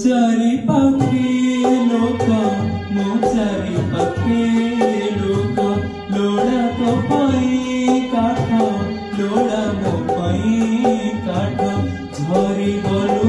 चारि पाखे लोक मो चारि पाखे लोक लोड़ा तो पई काठ लोड़ा मो पई काठ झरी गलु